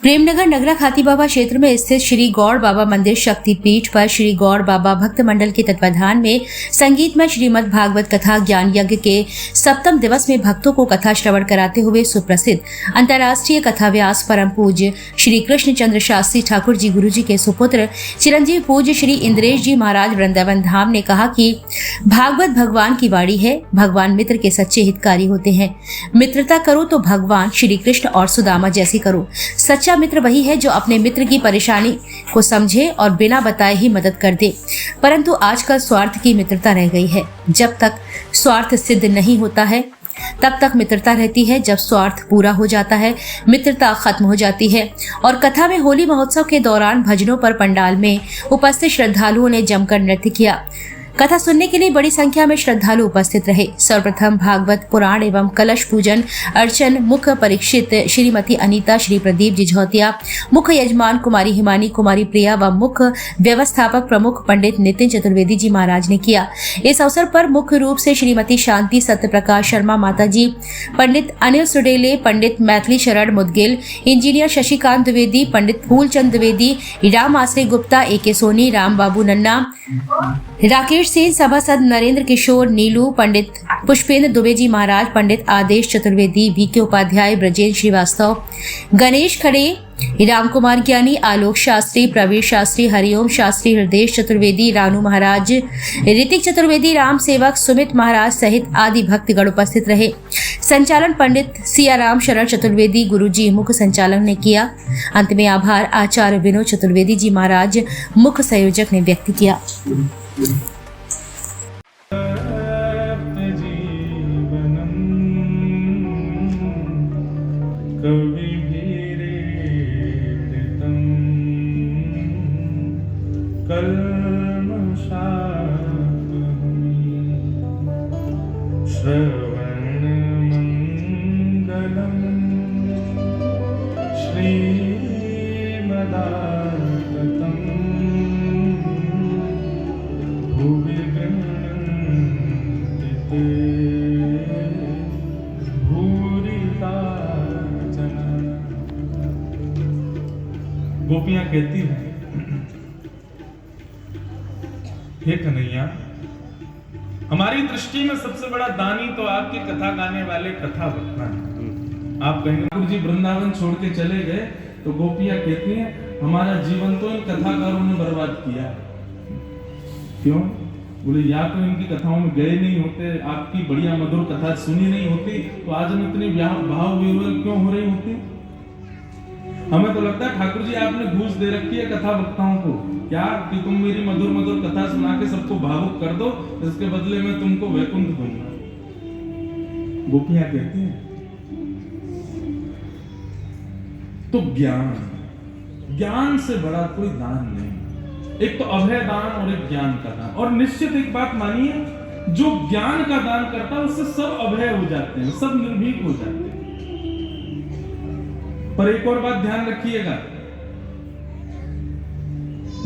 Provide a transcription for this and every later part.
प्रेमनगर नगरा खाती बाबा क्षेत्र में स्थित श्री गौड़ बाबा मंदिर शक्तिपीठ पर श्री गौड़ बाबा भक्त मंडल के तत्वाधान में संगीतमय श्रीमद् भागवत कथा ज्ञान यज्ञ के 7वें दिवस में भक्तों को कथा श्रवण कराते हुए सुप्रसिद्ध अंतर्राष्ट्रीय कथा व्यास परम पूज्य श्री कृष्ण चंद्र शास्त्री ठाकुर जी गुरु जी के सुपुत्र चिरंजीव पूज्य श्री इंद्रेश जी महाराज वृंदावन धाम ने कहा कि भागवत भगवान की वाणी है। भगवान मित्र के सच्चे हितकारी होते हैं। मित्रता करो तो भगवान श्री कृष्ण और सुदामा जैसी करो। सच्चा मित्र वही है जो अपने मित्र की परेशानी को समझे और बिना बताए ही मदद कर दे। परंतु आजकल स्वार्थ की मित्रता रह गई है। जब तक स्वार्थ सिद्ध नहीं होता है तब तक मित्रता रहती है। जब स्वार्थ पूरा हो जाता है मित्रता खत्म हो जाती है। और कथा में होली महोत्सव के दौरान भजनों पर पंडाल में उपस्थित श्रद्धालुओं ने जमकर नृत्य किया। कथा सुनने के लिए बड़ी संख्या में श्रद्धालु उपस्थित रहे। सर्वप्रथम भागवत पुराण एवं कलश पूजन अर्चन मुख्य परीक्षित श्रीमती अनीता, श्री प्रदीप जिझौतिया, मुख्य यजमान कुमारी हिमानी, कुमारी प्रिया व मुख्य व्यवस्थापक प्रमुख पंडित नितिन चतुर्वेदी जी महाराज ने किया। इस अवसर पर मुख्य रूप से श्रीमती शांति सत्यप्रकाश शर्मा माता जी, पंडित अनिल सुडेले, पंडित मैथिली शरण मुदगिल, इंजीनियर शशिकांत द्विवेदी, पंडित फूलचंद द्विवेदी, राम आश्रय गुप्ता, AK सोनी, राम बाबू नन्ना, राकेश सेन, सभासद नरेंद्र किशोर नीलू, पंडित पुष्पेंद्र दुबे जी महाराज, पंडित आदेश चतुर्वेदी, VK उपाध्याय, ब्रजेंद्र श्रीवास्तव, गणेश खड़े, राम कुमार ज्ञानी, आलोक शास्त्री, प्रवीर शास्त्री, हरिओम शास्त्री, हृदय चतुर्वेदी, रानू महाराज, ऋतिक चतुर्वेदी, राम सेवक, सुमित महाराज सहित आदि भक्तगण उपस्थित रहे। संचालन पंडित सियाराम शरण चतुर्वेदी गुरुजी मुख्य संचालन ने किया। अंत में आभार आचार्य विनोद चतुर्वेदी जी महाराज मुख्य संयोजक ने व्यक्त किया। गोपियां कहती हैं, हे कन्हैया, हमारी दृष्टि में सबसे बड़ा दानी तो आपकी कथा गाने वाले कथा वक्ता हैं। आप कहेंगे ठाकुर जी वृंदावन छोड़ के चले गए, तो गोपियां कहती हैं हमारा जीवन तो इन कथाकारों ने बर्बाद किया। क्यों? बोले या तो इनकी कथाओं में गए नहीं होते, आपकी बढ़िया मधुर कथा सुनी नहीं होती, तो आज हम इतनी भाव विह्वल क्यों हो रही होती? हमें तो लगता है ठाकुर जी आपने घूस दे रखी है कथा वक्ताओं को, क्या कि तुम मेरी मधुर मधुर कथा सुना के सबको भावुक कर दो, इसके बदले में तुमको वैकुंठ दूंगा। गोपियां कहती हैं तो ज्ञान से बड़ा कोई दान नहीं। एक तो अभय दान और एक ज्ञान का दान। और निश्चित एक बात मानिए, जो ज्ञान का दान करता है उससे सब अभय हो जाते हैं, सब निर्भीक हो जाते हैं। पर एक और बात ध्यान रखिएगा,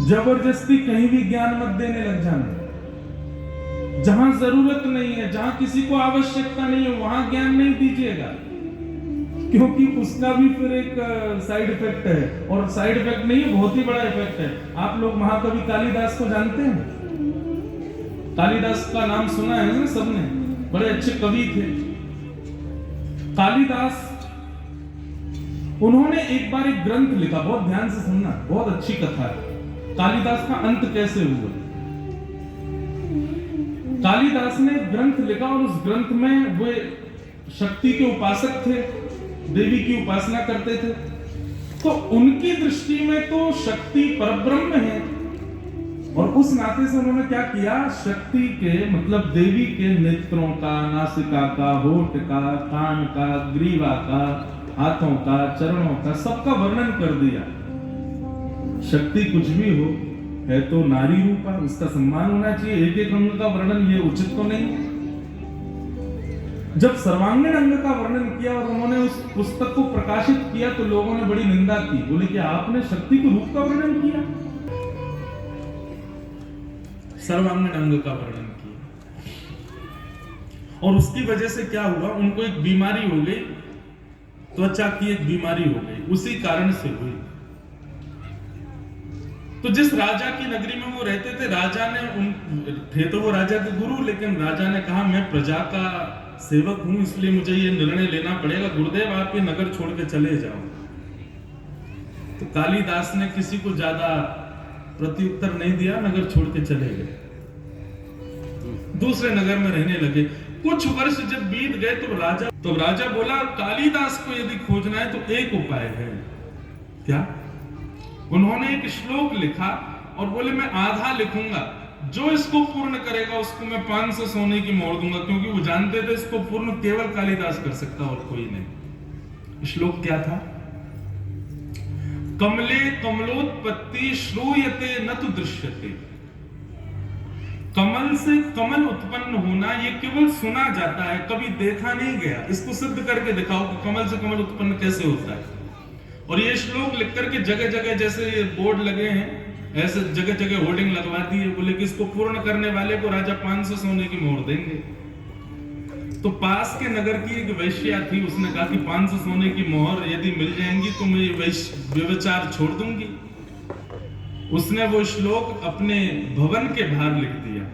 जबरदस्ती कहीं भी ज्ञान मत देने लग जाना। जहां जरूरत नहीं है, जहां किसी को आवश्यकता नहीं है, वहां ज्ञान नहीं दीजिएगा, क्योंकि उसका भी फिर एक साइड इफेक्ट है। और साइड इफेक्ट नहीं है, बहुत ही बड़ा इफेक्ट है। आप लोग महाकवि कालिदास को जानते हैं? कालिदास का नाम सुना है ना सबने, बड़े अच्छे कवि थे कालिदास। उन्होंने एक बार एक ग्रंथ लिखा, बहुत ध्यान से सुनना, बहुत अच्छी कथा है। कालिदास का अंत कैसे हुआ? कालिदास ने एक ग्रंथ लिखा और उस ग्रंथ में वे शक्ति के उपासक थे, देवी की उपासना करते थे। तो उनकी दृष्टि में तो शक्ति परब्रह्म है, और उस नाते से उन्होंने क्या किया, शक्ति के मतलब देवी के नेत्रों का, नासिका का, होठ का, कान का, ग्रीवा का, हाथों का, चरणों का, सबका वर्णन कर दिया। शक्ति कुछ भी हो, है तो नारी रूपा, उसका सम्मान होना चाहिए। एक एक अंग का वर्णन ये उचित तो नहीं। जब सर्वांगीण अंग का वर्णन किया और उन्होंने उस पुस्तक को प्रकाशित किया तो लोगों ने बड़ी निंदा की। बोले कि आपने शक्ति के रूप का वर्णन किया, सर्वांगीण अंग का वर्णन किया। और उसकी वजह से क्या हुआ, उनको एक बीमारी हो गई त्वचा की एक बीमारी हो गई, उसी कारण से हुई। तो जिस राजा की नगरी में वो रहते थे, राजा ने थे तो वो राजा के गुरु, लेकिन राजा ने कहा मैं प्रजा का सेवक हूं, इसलिए मुझे ये निर्णय लेना पड़ेगा, गुरुदेव आप ये नगर छोड़ के चले जाओ। तो कालिदास ने किसी को ज्यादा प्रत्युत्तर नहीं दिया, नगर छोड़ के चले गए, दूसरे नगर में रहने लगे। कुछ वर्ष जब बीत गए तो राजा बोला कालिदास को यदि खोजना है तो एक उपाय है। क्या? उन्होंने एक श्लोक लिखा और बोले मैं आधा लिखूंगा, जो इसको पूर्ण करेगा उसको मैं 500 सोने की मोहर दूंगा, क्योंकि वो जानते थे इसको पूर्ण केवल कालिदास कर सकता और कोई नहीं। श्लोक क्या था? कमले कमलोत्पत्ति श्रूयते न तु दृश्यते। कमल से कमल उत्पन्न होना ये केवल सुना जाता है, कभी देखा नहीं गया। इसको सिद्ध करके दिखाओ कि कमल से कमल उत्पन्न कैसे होता है। और ये श्लोक लिख करके जगह जगह जैसे ये बोर्ड लगे हैं, ऐसे जगह जगह होर्डिंग लगवा दी है, बोले कि इसको पूर्ण करने वाले को राजा 500 सोने की मोहर देंगे। तो पास के नगर की एक वैश्या थी, उसने कहा कि 500 सोने की मोहर यदि मिल जाएंगी तो मैं व्यभिचार छोड़ दूंगी। उसने वो श्लोक अपने भवन के बाहर लिख दिया।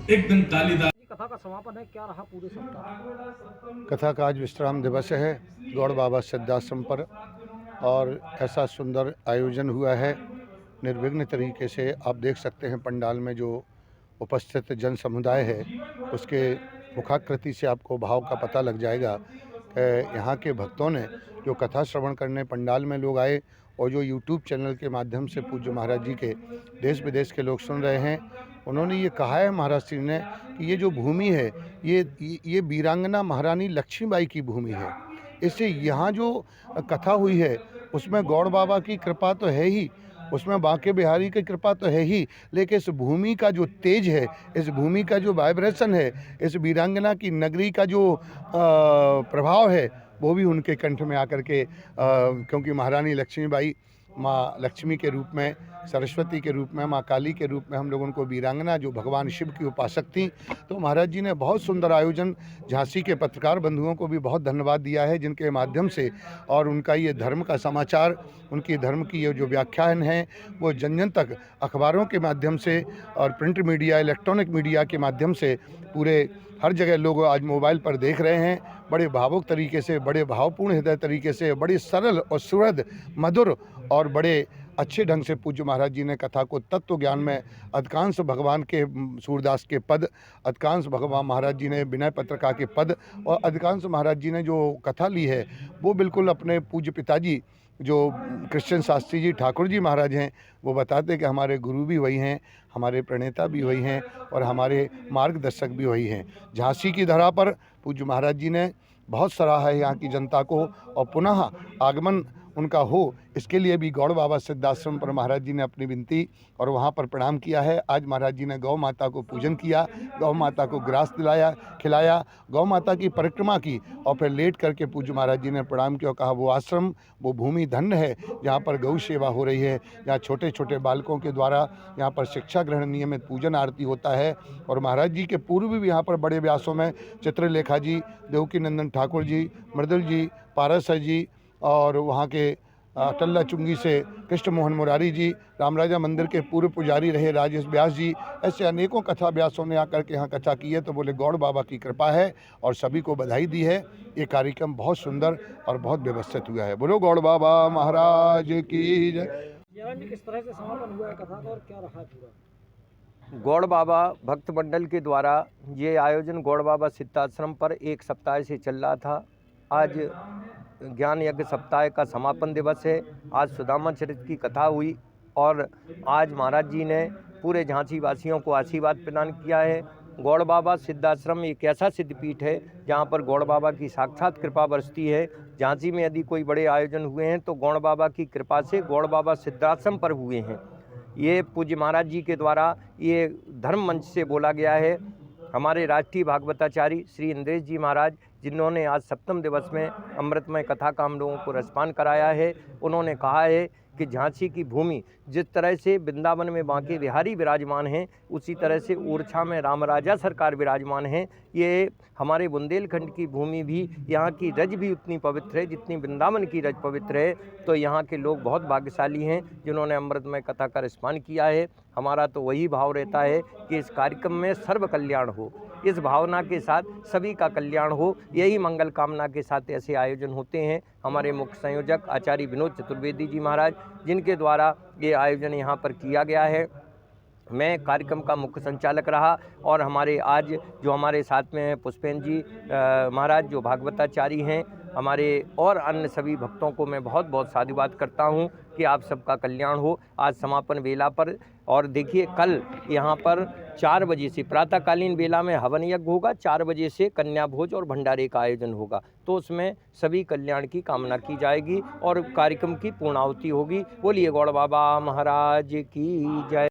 एक दिन कालिदास कथा का समापन है, क्या रहा पूरे सप्ताह? कथा का आज विश्राम दिवस है गौड़ बाबा सिद्धाश्रम पर, और ऐसा सुंदर आयोजन हुआ है निर्विघ्न तरीके से। आप देख सकते हैं पंडाल में जो उपस्थित जन समुदाय है उसके मुखाकृति से आपको भाव का पता लग जाएगा कि यहाँ के भक्तों ने जो कथा श्रवण करने पंडाल में लोग आए, और जो यूट्यूब चैनल के माध्यम से पूज्य महाराज जी के देश विदेश के लोग सुन रहे हैं, उन्होंने ये कहा है महाराज श्री ने कि ये जो भूमि है ये वीरांगना महारानी लक्ष्मीबाई की भूमि है। इससे यहाँ जो कथा हुई है उसमें गौड़ बाबा की कृपा तो है ही, उसमें बांके बिहारी की कृपा तो है ही, लेकिन इस भूमि का जो तेज है, इस भूमि का जो वाइब्रेशन है, इस वीरांगना की नगरी का जो प्रभाव है, वो भी उनके कंठ में आकर के क्योंकि महारानी लक्ष्मीबाई माँ लक्ष्मी के रूप में, सरस्वती के रूप में, माँ काली के रूप में हम लोग उनको वीरांगना जो भगवान शिव की उपासक थी। तो महाराज जी ने बहुत सुंदर आयोजन, झांसी के पत्रकार बंधुओं को भी बहुत धन्यवाद दिया है जिनके माध्यम से, और उनका ये धर्म का समाचार, उनकी धर्म की ये जो व्याख्यान है वो जन जन तक अखबारों के माध्यम से और प्रिंट मीडिया, इलेक्ट्रॉनिक मीडिया के माध्यम से पूरे हर जगह लोग आज मोबाइल पर देख रहे हैं। बड़े भावुक तरीके से, बड़े भावपूर्ण हृदय तरीके से, बड़ी सरल और सुहृद मधुर और बड़े अच्छे ढंग से पूज्य महाराज जी ने कथा को तत्व ज्ञान में अधिकांश भगवान के सूरदास के पद, अधिकांश भगवान महाराज जी ने विनय पत्रिका के पद, और अधिकांश महाराज जी ने जो कथा ली है वो बिल्कुल अपने पूज्य पिताजी जो कृष्ण शास्त्री जी ठाकुर जी महाराज हैं, वो बताते कि हमारे गुरु भी वही हैं, हमारे प्रणेता भी वही हैं और हमारे मार्गदर्शक भी वही हैं। झांसी की धरा पर पूज्य महाराज जी ने बहुत सराहा है यहाँ की जनता को, और पुनः आगमन उनका हो, इसके लिए भी गौड़ बाबा सिद्धाश्रम पर महाराज जी ने अपनी विनती और वहाँ पर प्रणाम किया है। आज महाराज जी ने गौ माता को पूजन किया, गौ माता को ग्रास दिलाया, खिलाया, गौ माता की परिक्रमा की, और फिर लेट करके पूज्य महाराज जी ने प्रणाम किया और कहा वो आश्रम, वो भूमि धन्य है जहाँ पर गौ सेवा हो रही है, जहाँ छोटे छोटे बालकों के द्वारा यहाँ पर शिक्षा ग्रहण, नियमित पूजन आरती होता है। और महाराज जी के पूर्व भी यहाँ पर बड़े व्यासों में चित्रलेखा जी, देवकी नंदन ठाकुर जी, मृदुल जी, पारस जी, और वहाँ के टल्ला चुंगी से कृष्ण मोहन मुरारी जी, रामराजा मंदिर के पूर्व पुजारी रहे राजेश व्यास जी, ऐसे अनेकों कथा व्यासों ने आकर के यहाँ कथा की है। तो बोले गौड़ बाबा की कृपा है और सभी को बधाई दी है। ये कार्यक्रम बहुत सुंदर और बहुत व्यवस्थित हुआ है। बोलो गौड़ बाबा महाराज की जय। किस तरह से समापन हुआ है कथा का और क्या रहा पूरा? गौड़ बाबा भक्त मंडल के द्वारा ये आयोजन गौड़ बाबा सिद्धाश्रम पर एक सप्ताह से चल रहा था। आज ज्ञान यज्ञ सप्ताह का समापन दिवस है। आज सुदामा चरित्र की कथा हुई और आज महाराज जी ने पूरे झांसी वासियों को आशीर्वाद प्रदान किया है। गौड़ बाबा सिद्धाश्रम एक ऐसा सिद्धपीठ है जहाँ पर गौड़ बाबा की साक्षात कृपा बरसती है। झांसी में यदि कोई बड़े आयोजन हुए हैं तो गौड़ बाबा की कृपा से गौड़ बाबा सिद्धाश्रम पर हुए हैं। ये पूज्य महाराज जी के द्वारा ये धर्म मंच से बोला गया है। हमारे राष्ट्रीय भागवताचारी श्री इंद्रेश जी महाराज, जिन्होंने आज सप्तम दिवस में अमृतमय कथा का हम लोगों को रसपान कराया है, उन्होंने कहा है कि झांसी की भूमि जिस तरह से वृंदावन में बांके बिहारी विराजमान हैं, उसी तरह से ओरछा में रामराजा सरकार विराजमान हैं। ये हमारे बुंदेलखंड की भूमि भी, यहाँ की रज भी उतनी पवित्र है जितनी वृंदावन की रज पवित्र है। तो यहाँ के लोग बहुत भाग्यशाली हैं जिन्होंने अमृतमय कथा का स्मरण किया है। हमारा तो वही भाव रहता है कि इस कार्यक्रम में सर्व कल्याण हो, इस भावना के साथ सभी का कल्याण हो, यही मंगल कामना के साथ ऐसे आयोजन होते हैं। हमारे मुख्य संयोजक आचार्य विनोद चतुर्वेदी जी महाराज, जिनके द्वारा ये आयोजन यहाँ पर किया गया है, मैं कार्यक्रम का मुख्य संचालक रहा। और हमारे आज जो हमारे साथ में हैं पुष्पेन जी महाराज जो भागवताचारी हैं, हमारे और अन्य सभी भक्तों को मैं बहुत बहुत साधुवाद करता हूं कि आप सबका कल्याण हो आज समापन वेला पर। और देखिए कल यहाँ पर 4 बजे से प्रातःकालीन वेला में हवन यज्ञ होगा, 4 बजे से कन्या भोज और भंडारे का आयोजन होगा। तो उसमें सभी कल्याण की कामना की जाएगी और कार्यक्रम की पूर्णाहुति होगी। बोलिए गौड़ बाबा महाराज की जय।